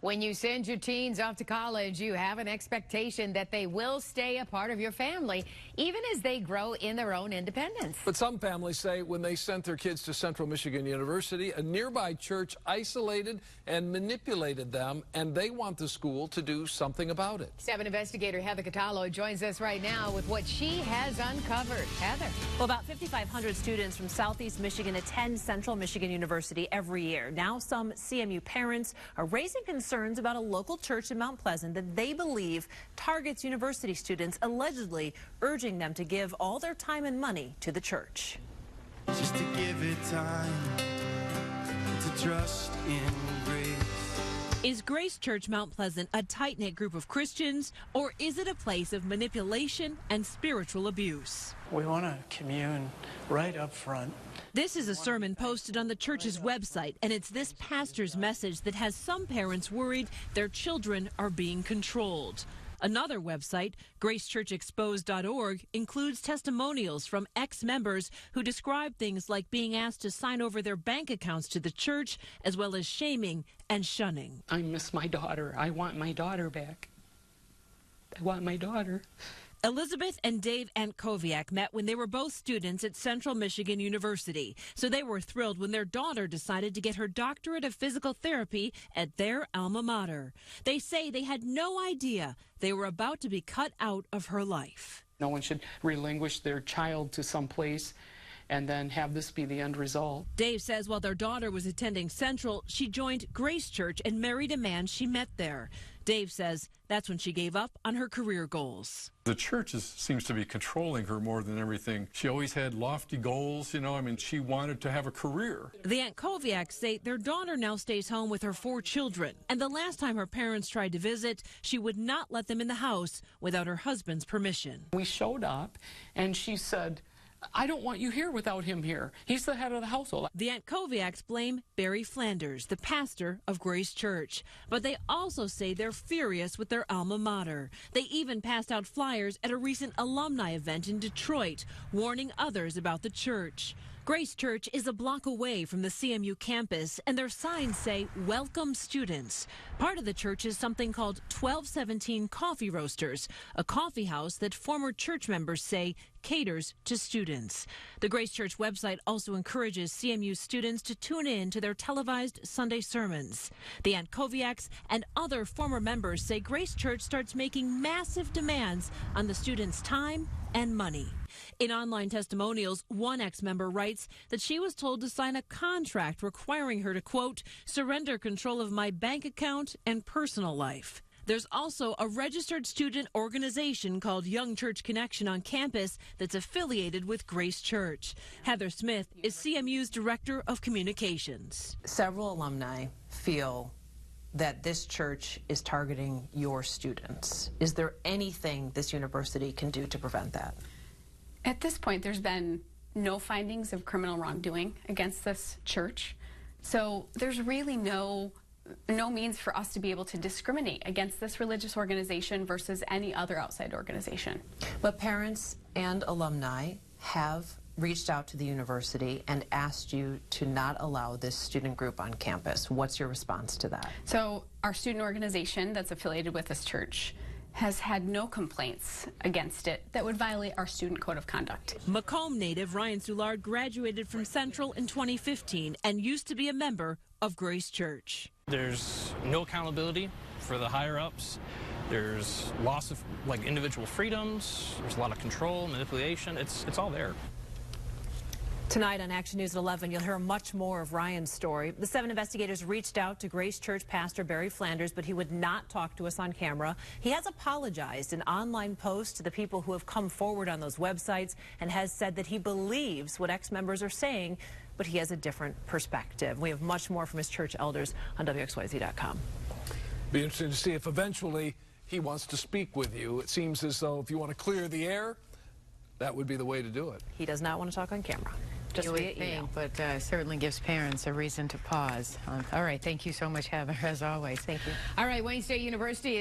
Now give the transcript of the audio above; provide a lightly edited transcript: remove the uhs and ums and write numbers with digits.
When you send your teens off to college, you have an expectation that they will stay a part of your family, even as they grow in their own independence. But some families say when they sent their kids to Central Michigan University, a nearby church isolated and manipulated them, and they want the school to do something about it. 7 investigator Heather Catallo joins us right now with what she has uncovered. Heather. Well, about 5,500 students from Southeast Michigan attend Central Michigan University every year. Now some CMU parents are raising concerns about a local church in Mount Pleasant that they believe targets university students, allegedly urging them to give all their time and money to the church. Just to give it time, to trust in grace. Is Grace Church Mount Pleasant a tight-knit group of Christians, or is it a place of manipulation and spiritual abuse? We want to commune right up front. This is a sermon posted on the church's website, and it's this pastor's message that has some parents worried their children are being controlled. Another website, gracechurchexposed.org, includes testimonials from ex-members who describe things like being asked to sign over their bank accounts to the church, as well as shaming and shunning. I miss my daughter. I want my daughter back. I want my daughter. Elizabeth and Dave Antkowiak met when they were both students at Central Michigan University, so they were thrilled when their daughter decided to get her doctorate of physical therapy at their alma mater. They say they had no idea they were about to be cut out of her life. No one should relinquish their child to some place and then have this be the end result. Dave says while their daughter was attending Central, she joined Grace Church and married a man she met there. Dave says that's when she gave up on her career goals. The church seems to be controlling her more than everything. She always had lofty goals, she wanted to have a career. The Antkowiaks say their daughter now stays home with her 4 children. And the last time her parents tried to visit, she would not let them in the house without her husband's permission. We showed up and she said, I don't want you here without him here. He's the head of the household. The Antkowiaks blame Barry Flanders, the pastor of Grace Church. But they also say they're furious with their alma mater. They even passed out flyers at a recent alumni event in Detroit, warning others about the church. Grace Church is a block away from the CMU campus, and their signs say, "Welcome students." Part of the church is something called 1217 Coffee Roasters, a coffee house that former church members say caters to students. The Grace Church website also encourages CMU students to tune in to their televised Sunday sermons. The Antkowiaks and other former members say Grace Church starts making massive demands on the students' time and money. In online testimonials, one ex-member writes that she was told to sign a contract requiring her to, quote, surrender control of my bank account and personal life. There's also a registered student organization called Young Church Connection on campus that's affiliated with Grace Church. Heather Smith is CMU's Director of Communications. Several alumni feel that this church is targeting your students. Is there anything this university can do to prevent that? At this point, there's been no findings of criminal wrongdoing against this church. So there's really no means for us to be able to discriminate against this religious organization versus any other outside organization. But parents and alumni have reached out to the university and asked you to not allow this student group on campus. What's your response to that? So our student organization that's affiliated with this church has had no complaints against it that would violate our student code of conduct. Macomb native Ryan Soulard graduated from Central in 2015 and used to be a member of Grace Church. There's no accountability for the higher-ups. There's loss of individual freedoms. There's a lot of control, manipulation. It's all there. Tonight on Action News at 11, you'll hear much more of Ryan's story. The 7 investigators reached out to Grace Church pastor Barry Flanders, but he would not talk to us on camera. He has apologized in online posts to the people who have come forward on those websites and has said that he believes what ex-members are saying, but he has a different perspective. We have much more from his church elders on WXYZ.com. Be interesting to see if eventually he wants to speak with you. It seems as though if you want to clear the air, that would be the way to do it. He does not want to talk on camera. Just via email. But certainly gives parents a reason to pause. All right, thank you so much, Heather, as always. Thank you. All right, Wayne State University